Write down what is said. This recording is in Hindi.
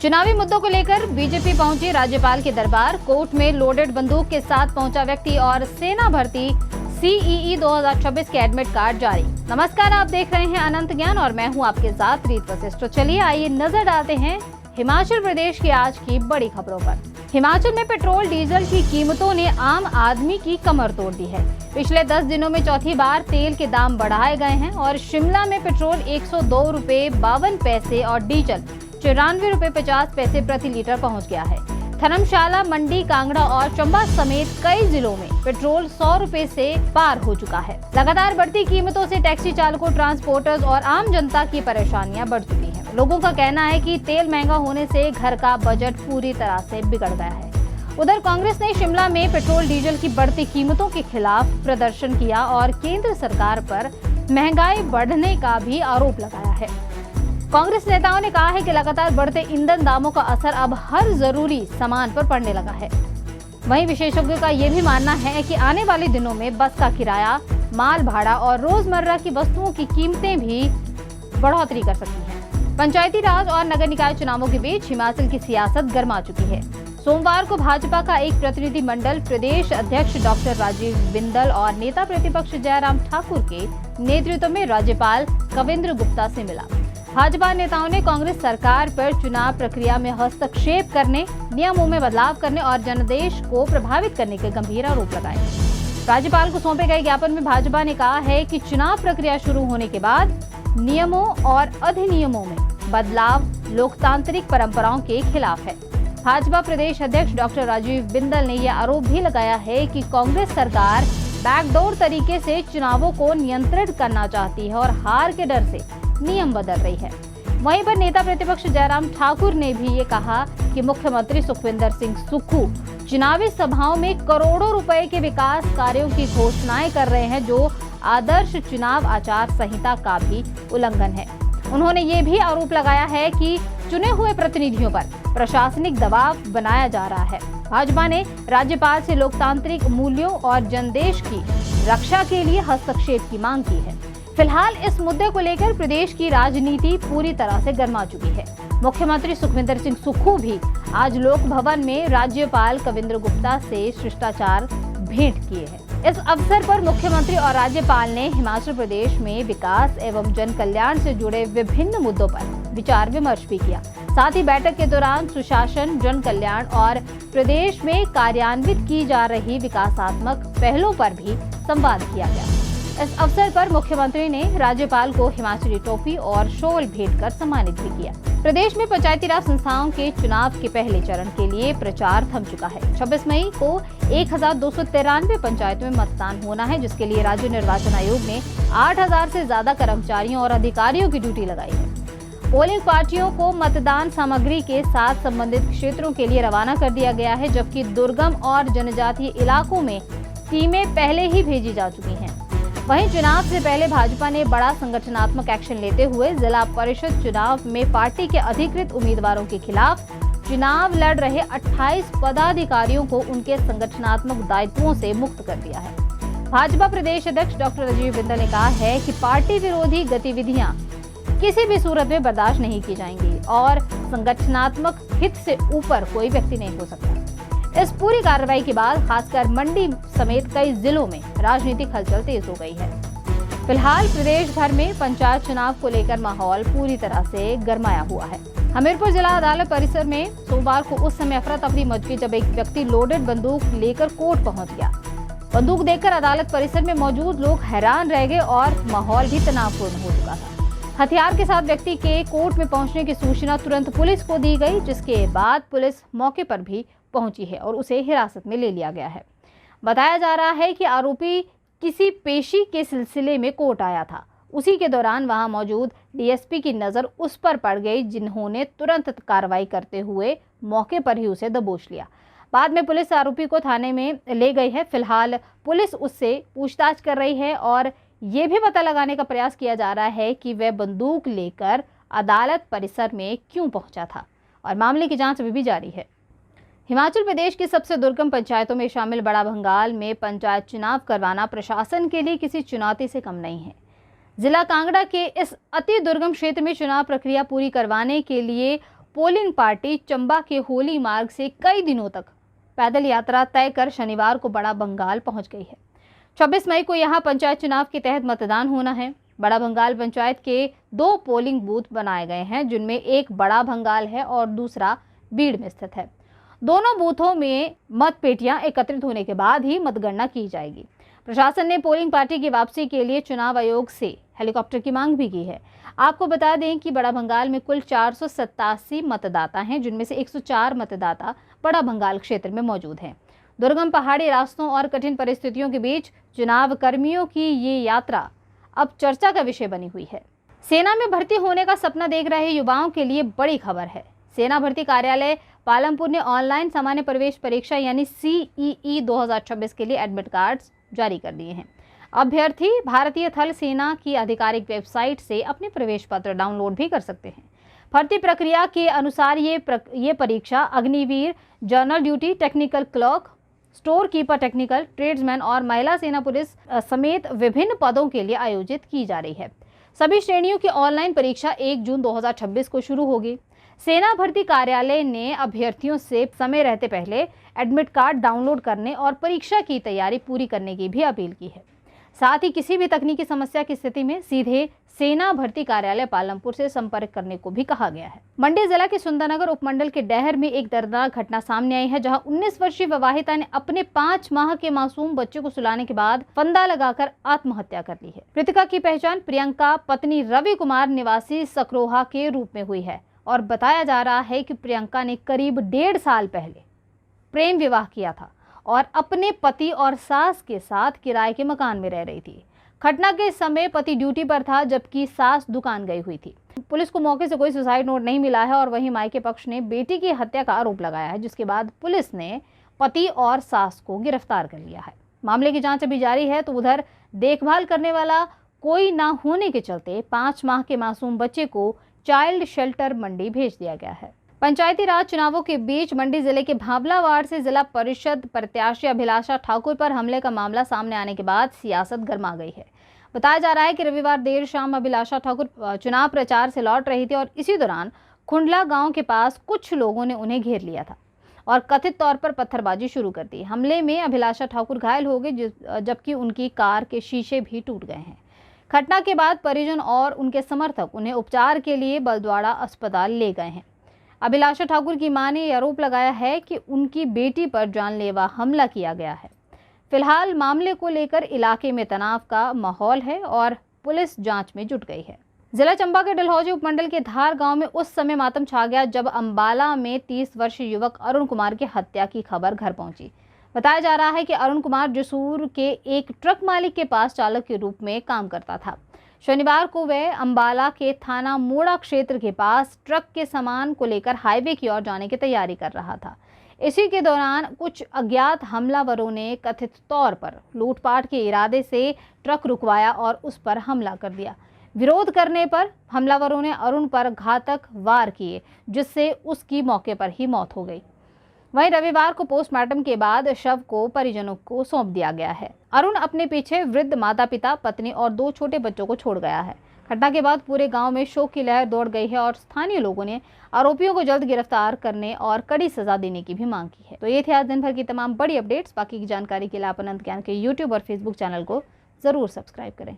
चुनावी मुद्दों को लेकर बीजेपी पहुंची राज्यपाल के दरबार। कोर्ट में लोडेड बंदूक के साथ पहुंचा व्यक्ति और सेना भर्ती CEE 2026 के एडमिट कार्ड जारी। नमस्कार, आप देख रहे हैं अनंत ज्ञान और मैं हूं आपके साथ रीत वशिष्ठ। तो चलिए आइए नजर डालते हैं हिमाचल प्रदेश की आज की बड़ी खबरों पर। हिमाचल में पेट्रोल डीजल की कीमतों ने आम आदमी की कमर तोड़ दी है। पिछले 10 दिनों में चौथी बार तेल के दाम बढ़ाए गए हैं और शिमला में पेट्रोल 102 रुपए 52 पैसे और डीजल 94 रुपए 50 पैसे प्रति लीटर पहुंच गया है। धर्मशाला, मंडी, कांगड़ा और चंबा समेत कई जिलों में पेट्रोल 100 रुपए से पार हो चुका है। लगातार बढ़ती कीमतों से टैक्सी चालकों, ट्रांसपोर्टर्स और आम जनता की परेशानियां बढ़ चुकी हैं। लोगों का कहना है कि तेल महंगा होने से घर का बजट पूरी तरह से बिगड़ गया है। उधर कांग्रेस ने शिमला में पेट्रोल डीजल की बढ़ती कीमतों के खिलाफ प्रदर्शन किया और केंद्र सरकार पर महंगाई बढ़ने का भी आरोप लगाया है। कांग्रेस नेताओं ने कहा है कि लगातार बढ़ते ईंधन दामों का असर अब हर जरूरी सामान पर पड़ने लगा है। वहीं विशेषज्ञों का ये भी मानना है कि आने वाले दिनों में बस का किराया, माल भाड़ा और रोजमर्रा की वस्तुओं की कीमतें भी बढ़ोतरी कर सकती हैं। पंचायती राज और नगर निकाय चुनावों के बीच हिमाचल की सियासत गर्मा चुकी है। सोमवार को भाजपा का एक प्रतिनिधि मंडल प्रदेश अध्यक्ष डॉक्टर राजीव बिंदल और नेता प्रतिपक्ष जयराम ठाकुर के नेतृत्व में राज्यपाल कविंद्र गुप्ता से मिला। भाजपा नेताओं ने कांग्रेस सरकार पर चुनाव प्रक्रिया में हस्तक्षेप करने, नियमों में बदलाव करने और जनादेश को प्रभावित करने के गंभीर आरोप लगाए। राज्यपाल को सौंपे गए ज्ञापन में भाजपा ने कहा है कि चुनाव प्रक्रिया शुरू होने के बाद नियमों और अधिनियमों में बदलाव लोकतांत्रिक परंपराओं के खिलाफ है। भाजपा प्रदेश अध्यक्ष डॉक्टर राजीव बिंदल ने यह आरोप भी लगाया है कि कांग्रेस सरकार बैकडोर तरीके से चुनावों को नियंत्रित करना चाहती है और हार के डर से नियम बदल रही है। वहीं पर नेता प्रतिपक्ष जयराम ठाकुर ने भी ये कहा कि मुख्यमंत्री सुखविंदर सिंह सुक्खू चुनावी सभाओं में करोड़ों रुपए के विकास कार्यों की घोषणाएं कर रहे हैं, जो आदर्श चुनाव आचार संहिता का भी उल्लंघन है। उन्होंने ये भी आरोप लगाया है कि चुने हुए प्रतिनिधियों पर प्रशासनिक दबाव बनाया जा रहा है। भाजपा ने राज्यपाल से लोकतांत्रिक मूल्यों और जनदेश की रक्षा के लिए हस्तक्षेप की मांग की है। फिलहाल इस मुद्दे को लेकर प्रदेश की राजनीति पूरी तरह से गर्मा चुकी है। मुख्यमंत्री सुखविंदर सिंह सुक्खू भी आज लोक भवन में राज्यपाल कविंद्र गुप्ता से शिष्टाचार भेंट किए हैं। इस अवसर पर मुख्यमंत्री और राज्यपाल ने हिमाचल प्रदेश में विकास एवं जन कल्याण से जुड़े विभिन्न मुद्दों पर विचार विमर्श भी किया। साथ ही बैठक के दौरान सुशासन, जन कल्याण और प्रदेश में कार्यान्वित की जा रही विकासात्मक पहलों पर भी संवाद किया गया। इस अवसर पर मुख्यमंत्री ने राज्यपाल को हिमाचली टोपी और शॉल भेंट कर सम्मानित भी किया। प्रदेश में पंचायती राज संस्थाओं के चुनाव के पहले चरण के लिए प्रचार थम चुका है। 26 मई को 1293 पंचायतों में मतदान होना है, जिसके लिए राज्य निर्वाचन आयोग ने 8000 से ज्यादा कर्मचारियों और अधिकारियों की ड्यूटी लगाई है। पोलिंग पार्टियों को मतदान सामग्री के साथ संबंधित क्षेत्रों के लिए रवाना कर दिया गया है, जबकि दुर्गम और जनजातीय इलाकों में टीमें पहले ही भेजी जा चुकी हैं। वहीं चुनाव से पहले भाजपा ने बड़ा संगठनात्मक एक्शन लेते हुए जिला परिषद चुनाव में पार्टी के अधिकृत उम्मीदवारों के खिलाफ चुनाव लड़ रहे 28 पदाधिकारियों को उनके संगठनात्मक दायित्वों से मुक्त कर दिया है। भाजपा प्रदेश अध्यक्ष डॉक्टर राजीव बिंदल ने कहा है कि पार्टी विरोधी गतिविधियां किसी भी सूरत में बर्दाश्त नहीं की जाएंगी और संगठनात्मक हित से ऊपर कोई व्यक्ति नहीं हो सकता। इस पूरी कार्रवाई के बाद खासकर मंडी समेत कई जिलों में राजनीतिक हलचल तेज हो गई है। फिलहाल प्रदेश भर में पंचायत चुनाव को लेकर माहौल पूरी तरह से गरमाया हुआ है। हमीरपुर जिला अदालत परिसर में सोमवार को उस समय अफरा तफरी मच गई जब एक व्यक्ति लोडेड बंदूक लेकर कोर्ट पहुंच गया। बंदूक देखकर अदालत परिसर में मौजूद लोग हैरान रह गए और माहौल भी तनावपूर्ण हो चुका था। हथियार के साथ व्यक्ति के कोर्ट में पहुंचने की सूचना तुरंत पुलिस को दी गई, जिसके बाद पुलिस मौके पर भी पहुंची है और उसे हिरासत में ले लिया गया है। बताया जा रहा है कि आरोपी किसी पेशी के सिलसिले में कोर्ट आया था। उसी के दौरान वहां मौजूद डीएसपी की नजर उस पर पड़ गई, जिन्होंने तुरंत कार्रवाई करते हुए मौके पर ही उसे दबोच लिया। बाद में पुलिस आरोपी को थाने में ले गई है। फिलहाल पुलिस उससे पूछताछ कर रही है और ये भी पता लगाने का प्रयास किया जा रहा है कि वह बंदूक लेकर अदालत परिसर में क्यों पहुंचा था और मामले की जांच अभी भी जारी है। हिमाचल प्रदेश की सबसे दुर्गम पंचायतों में शामिल बड़ा भंगाल में पंचायत चुनाव करवाना प्रशासन के लिए किसी चुनौती से कम नहीं है। जिला कांगड़ा के इस अति दुर्गम क्षेत्र में चुनाव प्रक्रिया पूरी करवाने के लिए पोलिंग पार्टी चंबा के होली मार्ग से कई दिनों तक पैदल यात्रा तय कर शनिवार को बड़ा बंगाल पहुंच गई है। 26 मई को यहां पंचायत चुनाव के तहत मतदान होना है। बड़ा भंगाल पंचायत के 2 पोलिंग बूथ बनाए गए हैं, जिनमें एक बड़ा भंगाल है और दूसरा बीड़ में स्थित है। दोनों बूथों में मत पेटियां एकत्रित होने के बाद ही मतगणना की जाएगी। प्रशासन ने पोलिंग पार्टी की वापसी के लिए चुनाव आयोग से हेलीकॉप्टर की मांग भी की है। आपको बता दें कि बड़ा भंगाल में कुल 487 मतदाता हैं, जिनमें से 104 मतदाता बड़ा भंगाल क्षेत्र में मौजूद हैं। दुर्गम पहाड़ी रास्तों और कठिन परिस्थितियों के बीच चुनाव कर्मियों की ये यात्रा अब चर्चा का विषय बनी हुई है। सेना में भर्ती होने का सपना देख रहे युवाओं के लिए बड़ी खबर है। सेना भर्ती कार्यालय पालमपुर ने ऑनलाइन सामान्य प्रवेश परीक्षा यानी CEE 2026 के लिए एडमिट कार्ड्स जारी कर दिए हैं। अभ्यर्थी भारतीय थल सेना की आधिकारिक वेबसाइट से अपने प्रवेश पत्र डाउनलोड भी कर सकते हैं। भर्ती प्रक्रिया के अनुसार ये परीक्षा Agniveer, general duty, technical clerk, store keeper technical, tradesman और महिला सेना पुलिस समेत विभिन्न पदों के लिए आयोजित की जा रही है। सभी श्रेणियों की ऑनलाइन परीक्षा 1 जून 2026 को शुरू होगी। सेना भर्ती कार्यालय ने अभ्यर्थियों से समय रहते पहले एडमिट कार्ड डाउनलोड करने और परीक्षा की तैयारी पूरी करने की भी अपील की है। साथ ही किसी भी तकनीकी समस्या की स्थिति में सीधे सेना भर्ती कार्यालय पालमपुर से संपर्क करने को भी कहा गया है। मंडी जिला के सुंदरनगर उपमंडल के डहर में एक दर्दनाक घटना सामने आई है, जहां 19 वर्षीय विवाहिता ने अपने 5 माह के मासूम बच्चे को सुलाने के बाद फंदा लगाकर आत्महत्या कर ली है। मृतका की पहचान प्रियंका पत्नी रवि कुमार निवासी सकरोहा के रूप में हुई है और बताया जा रहा है कि प्रियंका ने करीब 1.5 साल पहले प्रेम विवाह किया था और अपने पति और सास के साथ किराए के मकान में रह रही थी। घटना के समय पति ड्यूटी पर था, जबकि सास दुकान गई हुई थी। पुलिस को मौके से कोई सुसाइड नोट नहीं मिला है और वहीं मायके पक्ष ने बेटी की हत्या का आरोप लगाया है, जिसके बाद पुलिस ने पति और सास को गिरफ्तार कर लिया है। मामले की जांच अभी जारी है। तो उधर देखभाल करने वाला कोई ना होने के चलते 5 माह के मासूम बच्चे को चाइल्ड शेल्टर मंडी भेज दिया गया है। पंचायती राज चुनावों के बीच मंडी जिले के भावला वार्ड से जिला परिषद प्रत्याशी अभिलाषा ठाकुर पर हमले का मामला सामने आने के बाद सियासत गर्मा गई है। बताया जा रहा है कि रविवार देर शाम अभिलाषा ठाकुर चुनाव प्रचार से लौट रही थी और इसी दौरान खुंडला गांव के पास कुछ लोगों ने उन्हें घेर लिया था और कथित तौर पर पत्थरबाजी शुरू कर दी। हमले में अभिलाषा ठाकुर घायल हो गए, जबकि उनकी कार के शीशे भी टूट गए हैं। घटना के बाद परिजन और उनके समर्थक उन्हें उपचार के लिए बलद्वाड़ा अस्पताल ले गए हैं। अभिलाषा ठाकुर की मां ने आरोप लगाया है कि उनकी बेटी पर जानलेवा हमला किया गया है। फिलहाल मामले को लेकर इलाके में तनाव का माहौल है और पुलिस जांच में जुट गई है। जिला चंबा के डलहौजी उपमंडल के धार गांव में उस समय मातम छा गया जब अंबाला में 30 वर्षीय युवक अरुण कुमार की हत्या की खबर घर पहुंची। बताया जा रहा है कि अरुण कुमार जसूर के एक ट्रक मालिक के पास चालक के रूप में काम करता था। शनिवार को वह अंबाला के थाना मोड़ा क्षेत्र के पास ट्रक के सामान को लेकर हाईवे की ओर जाने की तैयारी कर रहा था। इसी के दौरान कुछ अज्ञात हमलावरों ने कथित तौर पर लूटपाट के इरादे से ट्रक रुकवाया और उस पर हमला कर दिया। विरोध करने पर हमलावरों ने अरुण पर घातक वार किए, जिससे उसकी मौके पर ही मौत हो गई। वहीं रविवार को पोस्टमार्टम के बाद शव को परिजनों को सौंप दिया गया है। अरुण अपने पीछे वृद्ध माता पिता, पत्नी और 2 छोटे बच्चों को छोड़ गया है। घटना के बाद पूरे गांव में शोक की लहर दौड़ गई है और स्थानीय लोगों ने आरोपियों को जल्द गिरफ्तार करने और कड़ी सजा देने की भी मांग की है। तो ये थी आज दिन भर की तमाम बड़ी अपडेट्स। बाकी की जानकारी के लिए आप अनंत ज्ञान के YouTube और Facebook चैनल को जरूर सब्सक्राइब करें।